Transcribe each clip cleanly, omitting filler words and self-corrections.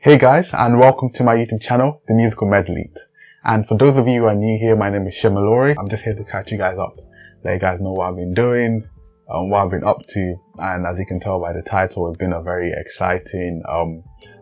Hey guys, and welcome to my YouTube channel, The Musical Medlete. And for those of you who are new here, my name is Shemalori. I'm just here to catch you guys up, let you guys know what I've been doing, what I've been up to. And as you can tell by the title, it's been a very exciting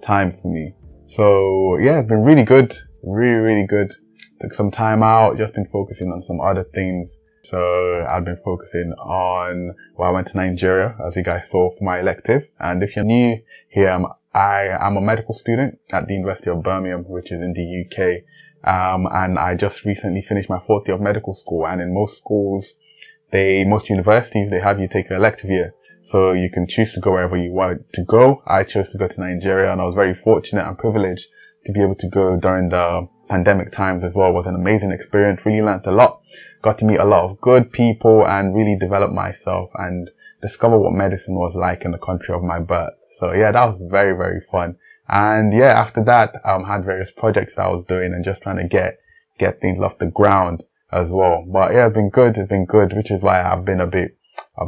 time for me. So yeah, it's been really good, really good. Took some time out, just been focusing on some other things. So I've been focusing on, I went to Nigeria, as you guys saw, for my elective. And if you're new here, I am a medical student at the University of Birmingham, which is in the UK. And I just recently finished my 4th year of medical school. And in most schools, most universities, they have you take an elective year. So you can choose to go wherever you want to go. I chose to go to Nigeria, and I was very fortunate and privileged to be able to go during the pandemic times as well. It was an amazing experience, really learned a lot, got to meet a lot of good people and really develop myself and discover what medicine was like in the country of my birth. So yeah, that was very fun. And yeah, after that, had various projects that I was doing and just trying to get things off the ground as well. But yeah, it's been good, which is why I've been a bit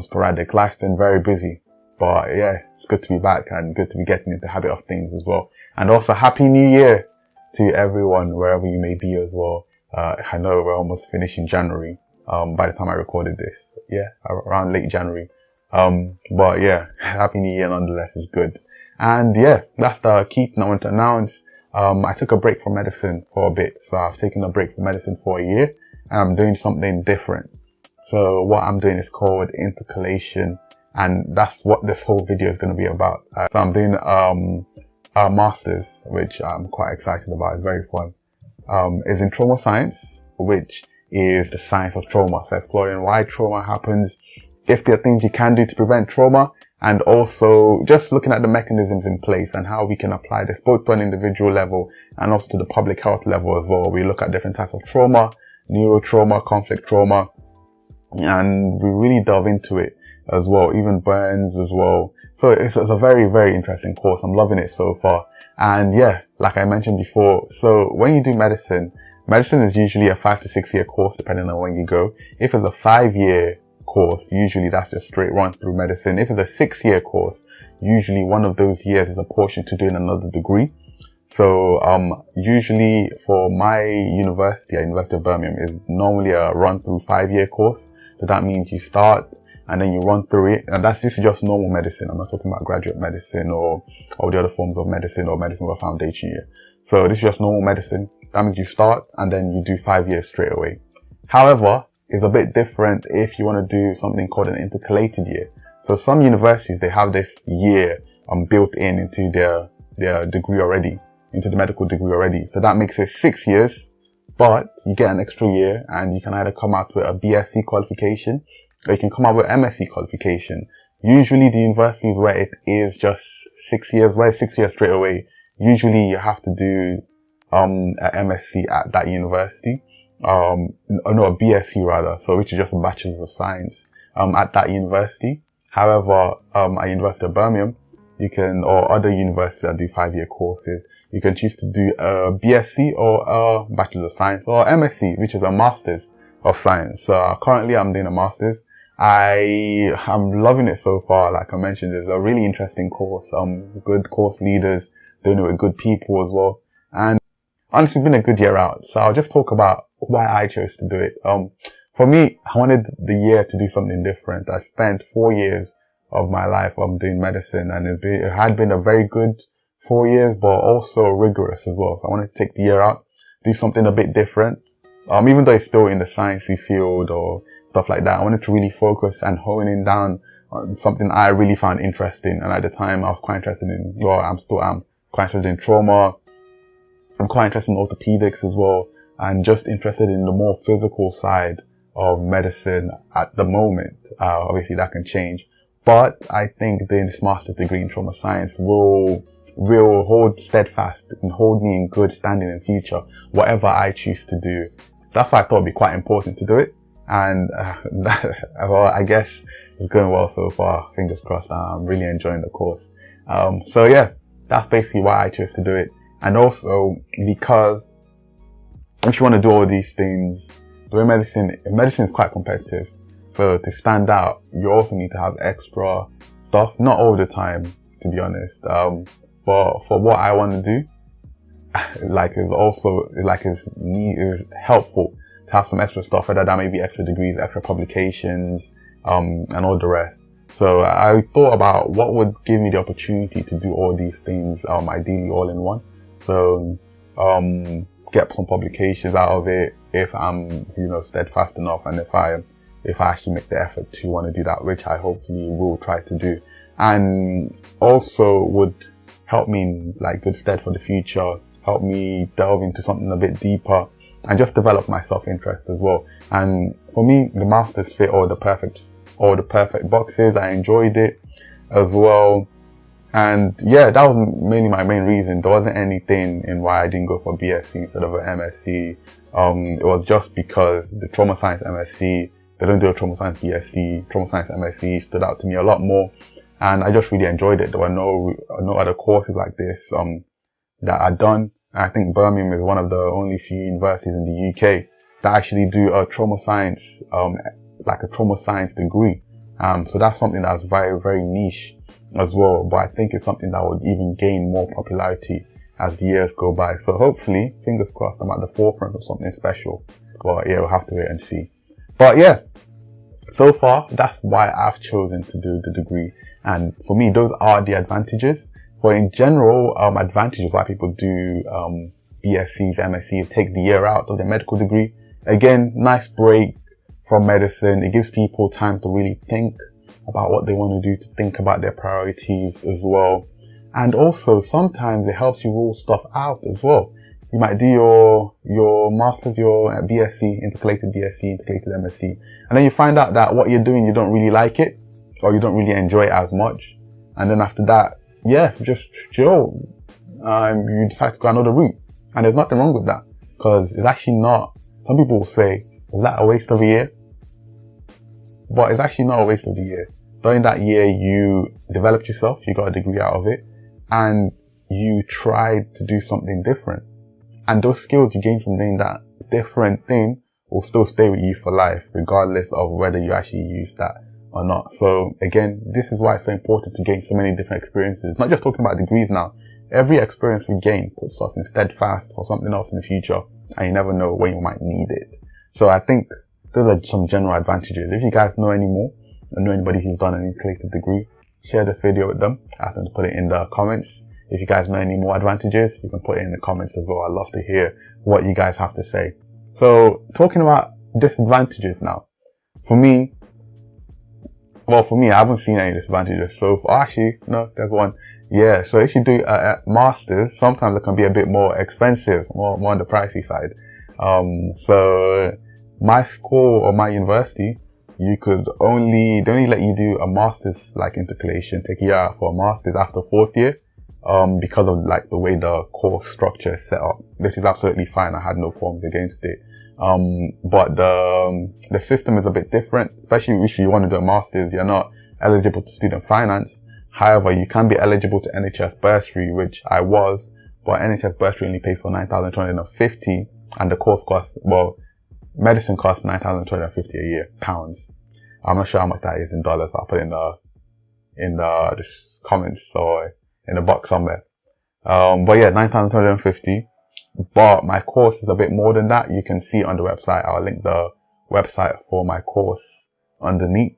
sporadic. Life's been very busy, but yeah, it's good to be back and good to be getting into the habit of things as well. And also Happy New Year to everyone, wherever you may be as well. I know we're almost finishing January, by the time I recorded this. Yeah, around late January. But yeah, Happy New Year nonetheless is good. And yeah, that's the key thing I want to announce. I took a break from medicine for a bit. So I've taken a break from medicine for a year and I'm doing something different. So what I'm doing is called intercalation, and that's what this whole video is going to be about. So I'm doing, a master's, which I'm quite excited about. It's very fun. Is in trauma science, which is the science of trauma. So exploring why trauma happens, if there are things you can do to prevent trauma, and also just looking at the mechanisms in place and how we can apply this both to an individual level and also to the public health level as well. We look at different types of trauma, neurotrauma, conflict trauma, and we really delve into it as well, even burns as well. So it's a very interesting course. I'm loving it so far. And yeah, like I mentioned before, so when you do medicine is usually a 5 to 6 year course depending on when you go. If it's a 5-year course, usually that's just straight run through medicine. If it's a 6-year course, usually one of those years is a portion to doing another degree. So usually for my university, at University of Birmingham, is normally a run through 5-year course. So that means you start and then you run through it, and this is just normal medicine. I'm not talking about graduate medicine or the other forms of medicine or medicine with a foundation year. So this is just normal medicine. That means you start and then you do 5 years straight away. However, it's a bit different if you want to do something called an intercalated year. So some universities, they have this year built into their degree already, into the medical degree already. So that makes it 6 years, but you get an extra year and you can either come out with a BSc qualification or you can come out with MSc qualification. Usually the universities where it is just 6 years, where it's 6 years straight away, usually you have to do a MSc at that university. No, a BSc rather, so which is just a Bachelor's of Science at that university. However, at University of Birmingham, you can, or other universities that do 5-year courses, you can choose to do a BSc or a Bachelor's of Science or MSc, which is a Master's of Science. So currently I'm doing a Master's. I'm loving it so far. Like I mentioned, it's a really interesting course. Good course leaders, doing it with good people as well. And honestly, it's been a good year out. So I'll just talk about why I chose to do it. For me, I wanted the year to do something different. I spent 4 years of my life doing medicine, and it had been a very good 4 years, but also rigorous as well. So I wanted to take the year out, do something a bit different. Even though it's still in the sciencey field or stuff like that, I wanted to really focus and hone in down on something I really found interesting. And at the time, I was quite interested in, I'm quite interested in trauma. I'm quite interested in orthopedics as well, and just interested in the more physical side of medicine at the moment. Obviously that can change, but I think doing this master's degree in trauma science will hold steadfast and hold me in good standing in future, whatever I choose to do. That's why I thought it'd be quite important to do it. And well, I guess it's going well so far. Fingers crossed. I'm really enjoying the course. So yeah, that's basically why I chose to do it. And also because if you want to do all these things, doing medicine is quite competitive. So to stand out, you also need to have extra stuff. Not all the time, to be honest. but for what I want to do, like is also like is helpful to have some extra stuff, whether that may be extra degrees, extra publications, and all the rest. So I thought about what would give me the opportunity to do all these things, ideally all in one. So, get some publications out of it if I'm, steadfast enough, and if I actually make the effort to want to do that, which I hopefully will try to do, and also would help me in like good stead for the future, help me delve into something a bit deeper, and just develop my self-interest as well. And for me, the masters fit all the perfect boxes. I enjoyed it as well. And yeah, that was mainly my main reason. There wasn't anything in why I didn't go for BSc instead of an MSc. It was just because the trauma science MSc, they don't do a trauma science BSc, trauma science MSc stood out to me a lot more. And I just really enjoyed it. There were no other courses like this, that I'd done. And I think Birmingham is one of the only few universities in the UK that actually do a trauma science, like a trauma science degree. So that's something that's very, very niche as well. But I think it's something that would even gain more popularity as the years go by. So hopefully, fingers crossed, I'm at the forefront of something special. But yeah, we'll have to wait and see. But yeah, so far, that's why I've chosen to do the degree. And for me, those are the advantages. For in general, advantages why people do BScs, MScs, take the year out of their medical degree. Again, nice break from medicine. It gives people time to really think about what they want to do, to think about their priorities as well. And also, sometimes it helps you rule stuff out as well. You might do your master's, your BSc, intercalated BSc, intercalated MSc, and then you find out that what you're doing, you don't really like it, or you don't really enjoy it as much. And then after that, yeah, just chill. You decide to go another route. And there's nothing wrong with that, because it's actually not, some people will say, is that a waste of a year? But it's actually not a waste of a year. During that year, you developed yourself, you got a degree out of it, and you tried to do something different. And those skills you gain from doing that different thing will still stay with you for life, regardless of whether you actually use that or not. So again, this is why it's so important to gain so many different experiences. Not just talking about degrees now. Every experience we gain puts us in steadfast for something else in the future, and you never know when you might need it. So I think those are some general advantages. If you guys know any more, or know anybody who's done an intercalated degree, share this video with them. Ask them to put it in the comments. If you guys know any more advantages, you can put it in the comments as well. I'd love to hear what you guys have to say. So talking about disadvantages now. For me, I haven't seen any disadvantages so far. Actually, no, there's one. Yeah, so if you do a master's, sometimes it can be a bit more expensive, more on the pricey side. So my school or my university, they only let you do a master's like intercalation, take a year out for a master's after fourth year, because of like the way the course structure is set up, which is absolutely fine. I had no qualms against it. But the system is a bit different, especially if you want to do a master's, you're not eligible to student finance. However, you can be eligible to NHS bursary, which I was, but NHS bursary only pays for 9,250, and the course costs, medicine costs 9,250 a year, pounds. I'm not sure how much that is in dollars, but I'll put it in the comments or in the box somewhere. But yeah, 9,250. But my course is a bit more than that. You can see on the website. I'll link the website for my course underneath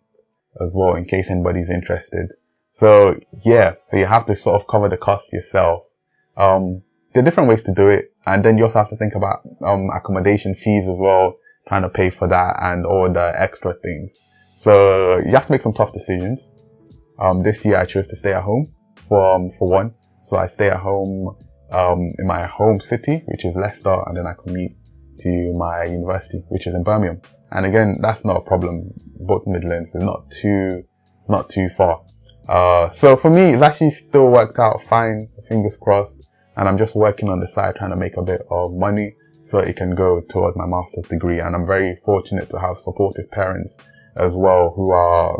as well, in case anybody's interested. So yeah, you have to sort of cover the cost yourself. There are different ways to do it. And then you also have to think about, accommodation fees as well, trying to pay for that and all the extra things. So you have to make some tough decisions. This year I chose to stay at home for one. So I stay at home, in my home city, which is Leicester, and then I commute to my university, which is in Birmingham. And again, that's not a problem. Both Midlands is not too far. So for me, it's actually still worked out fine, fingers crossed. And I'm just working on the side, trying to make a bit of money so it can go towards my master's degree. And I'm very fortunate to have supportive parents as well, who are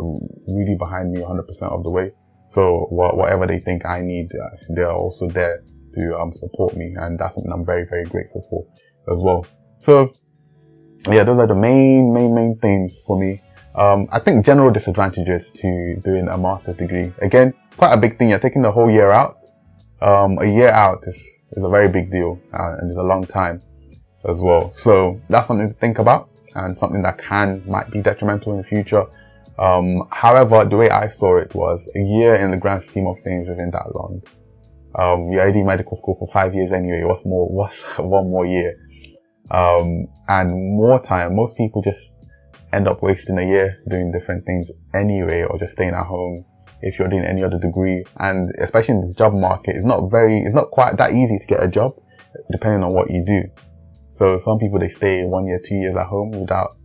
really behind me 100% of the way. So whatever they think I need, they're also there to support me, and that's something I'm very, very grateful for as well. So yeah, those are the main things for me. I think general disadvantages to doing a master's degree. Again, quite a big thing. You're taking the whole year out. a year out is a very big deal, and it's a long time as well. So that's something to think about, and something that might be detrimental in the future. However, the way I saw it was a year in the grand scheme of things isn't that long. You're already in medical school for 5 years anyway. What's one more year? And more time. Most people just end up wasting a year doing different things anyway, or just staying at home if you're doing any other degree. And especially in this job market, it's not quite that easy to get a job, depending on what you do. So some people, they stay 1 year, 2 years at home without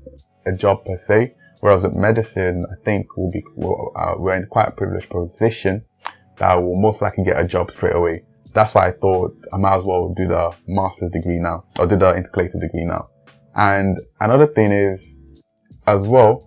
a job per se. Whereas with medicine, I think we're in quite a privileged position that will most likely get a job straight away. That's why I thought I might as well do the master's degree now, or do the intercalated degree now. And another thing is, as well,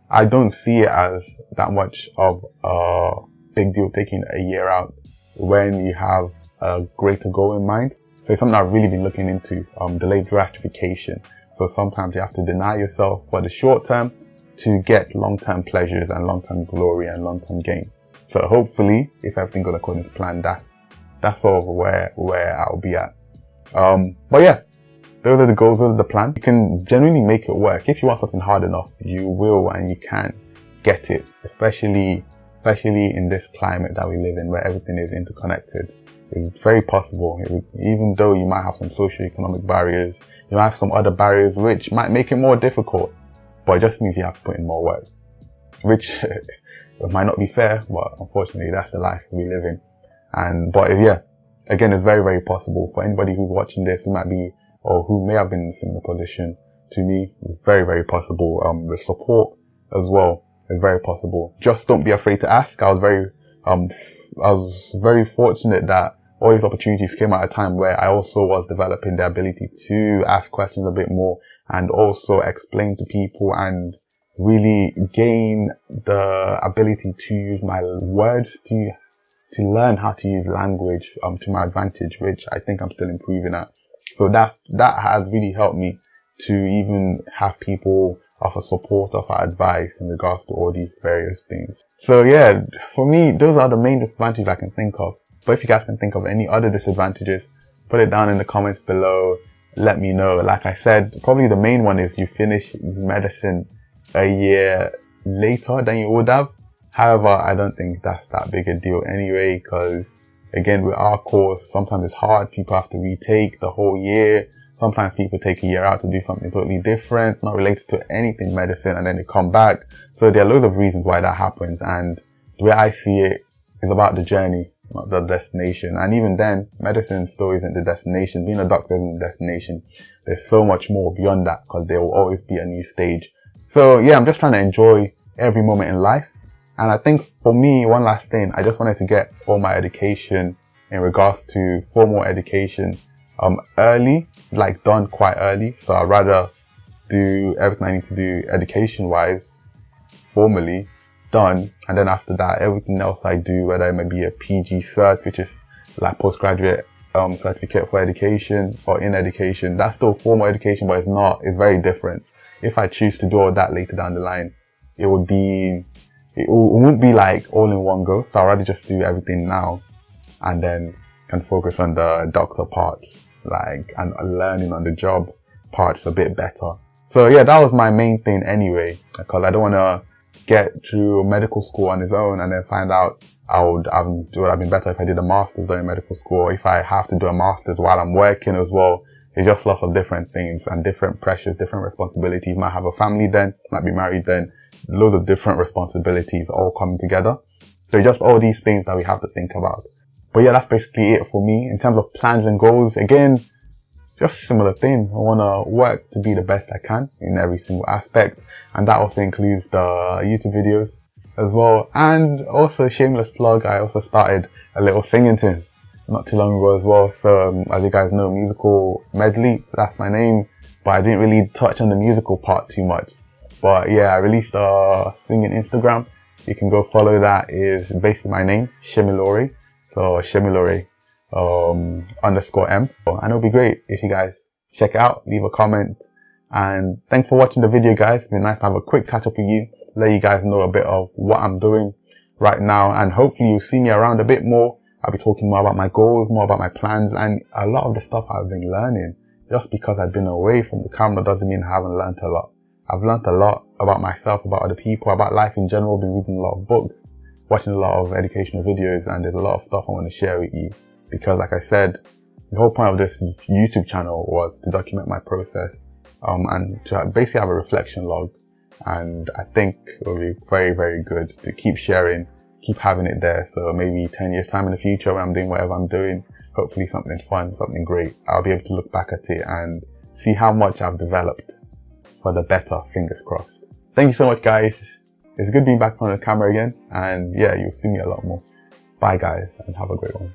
I don't see it as that much of a big deal taking a year out when you have a greater goal in mind. So it's something I've really been looking into, delayed gratification. So sometimes you have to deny yourself for the short term to get long-term pleasures and long-term glory and long-term gain. So hopefully, if everything goes according to plan, that's sort of where I'll be at. But yeah, those are the goals, those are the plan. You can genuinely make it work. If you want something hard enough, you will and you can get it, especially in this climate that we live in where everything is interconnected. It's very possible, even though you might have some socio-economic barriers, you might have some other barriers which might make it more difficult, but it just means you have to put in more work, which it might not be fair, but unfortunately that's the life we live in. But yeah, again, it's very, very possible for anybody who's watching this who might be, or who may have been in a similar position to me. It's very, very possible. The support as well is very possible. Just don't be afraid to ask. I was very fortunate that all these opportunities came at a time where I also was developing the ability to ask questions a bit more and also explain to people and really gain the ability to use my words to learn how to use language to my advantage, which I think I'm still improving at. So that has really helped me to even have people offer support, offer advice in regards to all these various things. So yeah, for me, those are the main disadvantages I can think of. But if you guys can think of any other disadvantages, put it down in the comments below. Let me know. Like I said, probably the main one is you finish medicine a year later than you would have. However, I don't think that's that big a deal anyway, because again, with our course, sometimes it's hard. People have to retake the whole year. Sometimes people take a year out to do something totally different, not related to anything medicine, and then they come back. So there are loads of reasons why that happens. And the way I see it is about the journey, not the destination. And even then, medicine still isn't the destination. Being a doctor isn't the destination. There's so much more beyond that, because there will always be a new stage. So yeah, I'm just trying to enjoy every moment in life. And I think for me, one last thing, I just wanted to get all my education in regards to formal education early, like done quite early. So I'd rather do everything I need to do education wise, formally done. And then after that, everything else I do, whether it may be a PG cert, which is like postgraduate certificate for education, or in education, that's still formal education, but it's very different. If I choose to do all that later down the line, it won't be like all in one go. So I'd rather just do everything now and then can focus on the doctor parts, and learning on the job parts a bit better. So yeah, that was my main thing anyway, because I don't want to get through medical school on its own and then find out it would have been better if I did a master's during medical school, or if I have to do a master's while I'm working as well. It's just lots of different things and different pressures, different responsibilities. Might have a family then, might be married then, loads of different responsibilities all coming together. So just all these things that we have to think about. But yeah, that's basically it for me in terms of plans and goals. Again, just a similar thing. I want to work to be the best I can in every single aspect. And that also includes the YouTube videos as well. And also, shameless plug, I also started a little singing tune not too long ago as well. So as you guys know, Musical Medley, so that's my name. But I didn't really touch on the musical part too much. But yeah, I released a singing Instagram. You can go follow that. Is basically my name, Shemilore. So Shemilore _M. And it'll be great if you guys check it out, leave a comment. And thanks for watching the video, guys. It's been nice to have a quick catch up with you, let you guys know a bit of what I'm doing right now. And hopefully you'll see me around a bit more I'll be talking more about my goals, more about my plans, and a lot of the stuff I've been learning. Just because I've been away from the camera doesn't mean I haven't learned a lot. I've learned a lot about myself, about other people, about life in general. Been reading a lot of books, watching a lot of educational videos, and there's a lot of stuff I want to share with you. Because like I said, the whole point of this YouTube channel was to document my process, and to basically have a reflection log. And I think it will be very, very good to keep sharing, keep having it there. So maybe 10 years time in the future when I'm doing whatever I'm doing, hopefully something fun, something great, I'll be able to look back at it and see how much I've developed for the better, fingers crossed. Thank you so much, guys. It's good being back on the camera again. And yeah, you'll see me a lot more. Bye, guys, and have a great one.